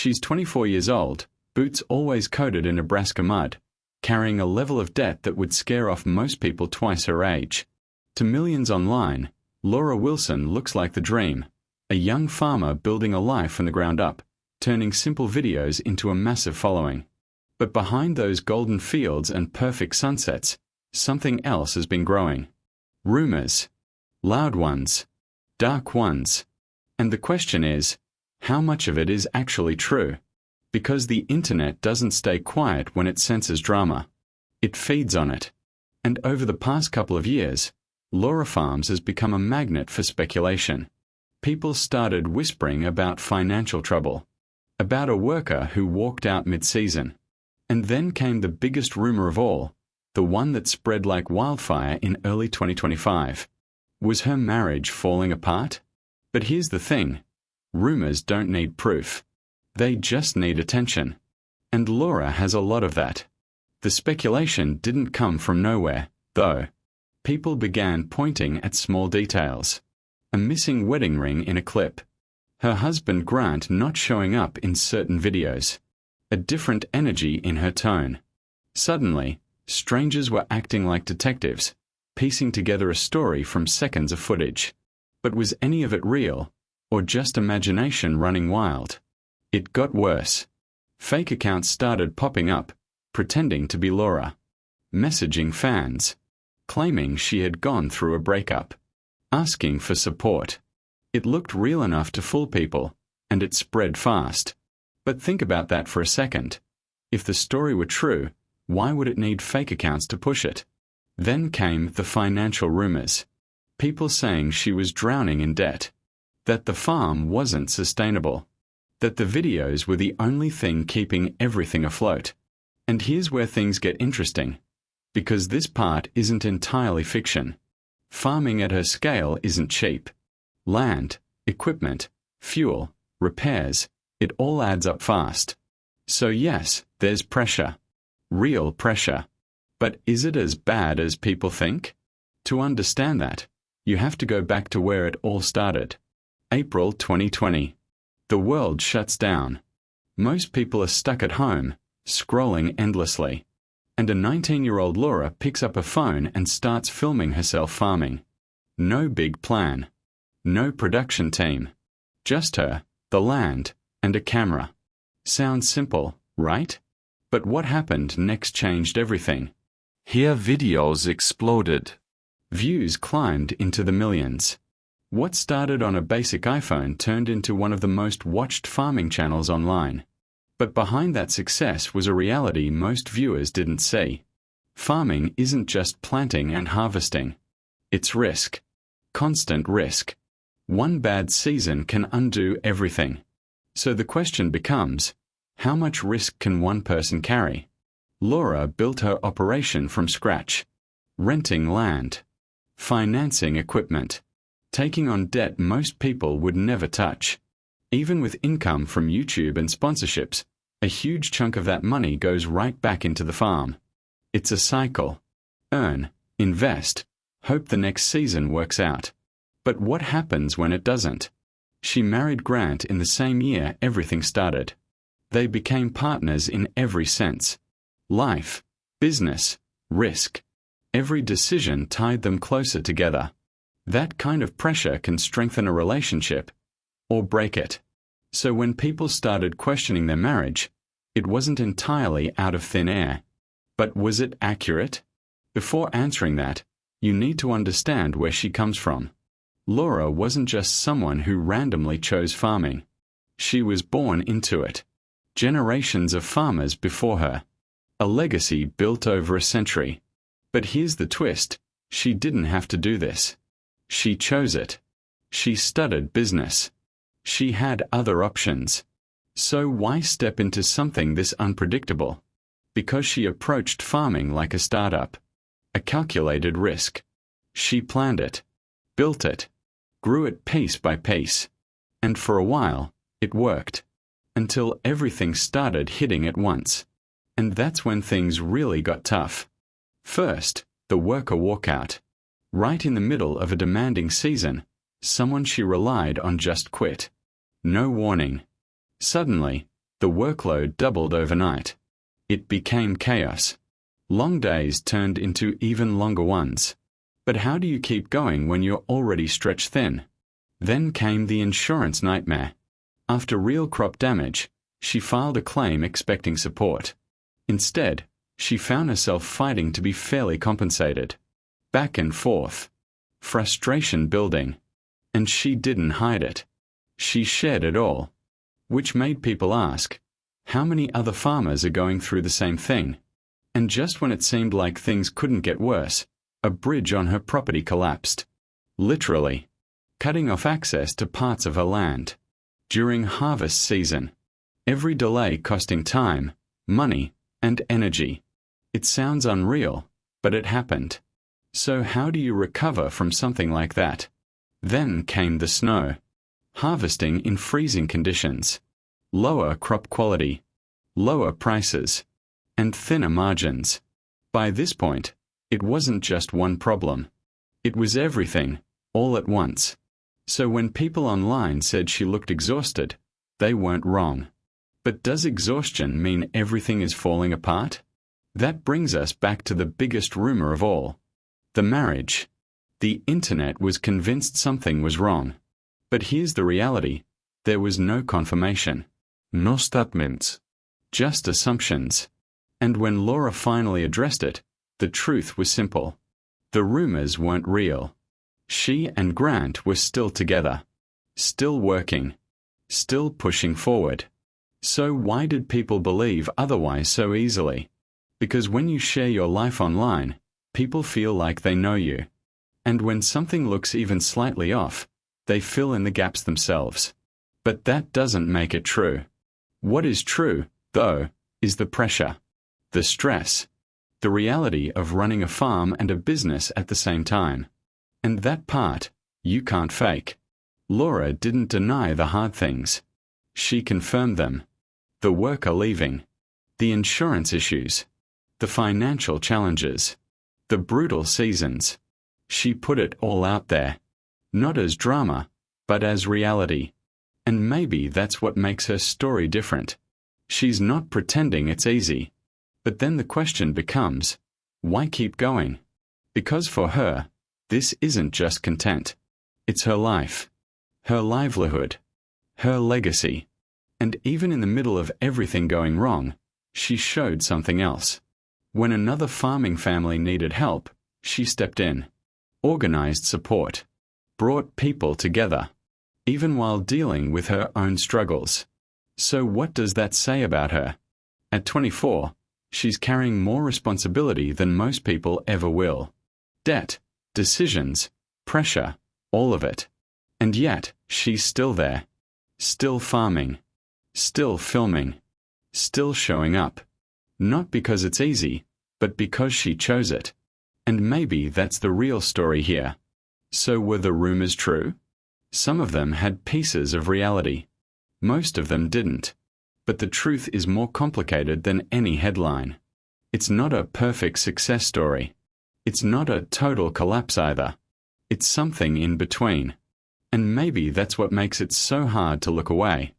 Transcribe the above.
She's 24 years old, boots always coated in Nebraska mud, carrying a level of debt that would scare off most people twice her age. To millions online, Laura Wilson looks like the dream, a young farmer building a life from the ground up, turning simple videos into a massive following. But behind those golden fields and perfect sunsets, something else has been growing. Rumors. Loud ones. Dark ones. And the question is, how much of it is actually true? Because the internet doesn't stay quiet when it senses drama. It feeds on it. And over the past couple of years, Laura Farms has become a magnet for speculation. People started whispering about financial trouble, about a worker who walked out mid-season. And then came the biggest rumor of all, the one that spread like wildfire in early 2025. Was her marriage falling apart? But here's the thing. Rumors don't need proof. They just need attention. And Laura has a lot of that. The speculation didn't come from nowhere, though. People began pointing at small details. A missing wedding ring in a clip. Her husband Grant not showing up in certain videos. A different energy in her tone. Suddenly, strangers were acting like detectives, piecing together a story from seconds of footage. But was any of it real, or just imagination running wild? It got worse. Fake accounts started popping up, pretending to be Laura. Messaging fans. Claiming she had gone through a breakup. Asking for support. It looked real enough to fool people, and it spread fast. But think about that for a second. If the story were true, why would it need fake accounts to push it? Then came the financial rumors. People saying she was drowning in debt. That the farm wasn't sustainable. That the videos were the only thing keeping everything afloat. And here's where things get interesting. Because this part isn't entirely fiction. Farming at her scale isn't cheap. Land, equipment, fuel, repairs, it all adds up fast. So yes, there's pressure. Real pressure. But is it as bad as people think? To understand that, you have to go back to where it all started. April 2020. The world shuts down. Most people are stuck at home, scrolling endlessly. And a 19-year-old Laura picks up a phone and starts filming herself farming. No big plan. No production team. Just her, the land, and a camera. Sounds simple, right? But what happened next changed everything. Here videos exploded. Views climbed into the millions. What started on a basic iPhone turned into one of the most watched farming channels online. But behind that success was a reality most viewers didn't see. Farming isn't just planting and harvesting. It's risk. Constant risk. One bad season can undo everything. So the question becomes, how much risk can one person carry? Laura built her operation from scratch. Renting land. Financing equipment. Taking on debt most people would never touch. Even with income from YouTube and sponsorships, a huge chunk of that money goes right back into the farm. It's a cycle. Earn, invest, hope the next season works out. But what happens when it doesn't? She married Grant in the same year everything started. They became partners in every sense. Life, business, risk. Every decision tied them closer together. That kind of pressure can strengthen a relationship or break it. So when people started questioning their marriage, it wasn't entirely out of thin air. But was it accurate? Before answering that, you need to understand where she comes from. Laura wasn't just someone who randomly chose farming. She was born into it. Generations of farmers before her. A legacy built over a century. But here's the twist, she didn't have to do this. She chose it. She studied business. She had other options. So why step into something this unpredictable? Because she approached farming like a startup. A calculated risk. She planned it. Built it. Grew it piece by piece. And for a while, it worked. Until everything started hitting at once. And that's when things really got tough. First, the worker walkout. Right in the middle of a demanding season, someone she relied on just quit. No warning. Suddenly, The workload doubled overnight. It became chaos. Long days turned into even longer ones. But how do you keep going when you're already stretched thin? Then came the insurance nightmare. After real crop damage, she filed a claim expecting support. Instead, she found herself fighting to be fairly compensated. Back and forth. Frustration building. And she didn't hide it. She shared it all. Which made people ask, how many other farmers are going through the same thing? And just when it seemed like things couldn't get worse, a bridge on her property collapsed. Literally. Cutting off access to parts of her land. During harvest season. Every delay costing time, money, and energy. It sounds unreal, but it happened. So how do you recover from something like that? Then came the snow. Harvesting in freezing conditions. Lower crop quality. Lower prices. And thinner margins. By this point, it wasn't just one problem. It was everything, all at once. So when people online said she looked exhausted, they weren't wrong. But does exhaustion mean everything is falling apart? That brings us back to the biggest rumor of all. The marriage. The internet was convinced something was wrong. But here's the reality. There was no confirmation. No statements. Just assumptions. And when Laura finally addressed it, the truth was simple. The rumors weren't real. She and Grant were still together. Still working. Still pushing forward. So why did people believe otherwise so easily? Because when you share your life online, people feel like they know you. And when something looks even slightly off, they fill in the gaps themselves. But that doesn't make it true. What is true, though, is the pressure. The stress. The reality of running a farm and a business at the same time. And that part, you can't fake. Laura didn't deny the hard things. She confirmed them. The worker leaving. The insurance issues. The financial challenges. The brutal seasons. She put it all out there. Not as drama, but as reality. And maybe that's what makes her story different. She's not pretending it's easy. But then the question becomes, why keep going? Because for her, this isn't just content. It's her life. Her livelihood. Her legacy. And even in the middle of everything going wrong, she showed something else. When another farming family needed help, she stepped in. Organized support. Brought people together. Even while dealing with her own struggles. So what does that say about her? At 24, she's carrying more responsibility than most people ever will. Debt, decisions, pressure, all of it. And yet, she's still there. Still farming. Still filming. Still showing up. Not because it's easy, but because she chose it. And maybe that's the real story here. So were the rumors true? Some of them had pieces of reality. Most of them didn't. But the truth is more complicated than any headline. It's not a perfect success story. It's not a total collapse either. It's something in between. And maybe that's what makes it so hard to look away.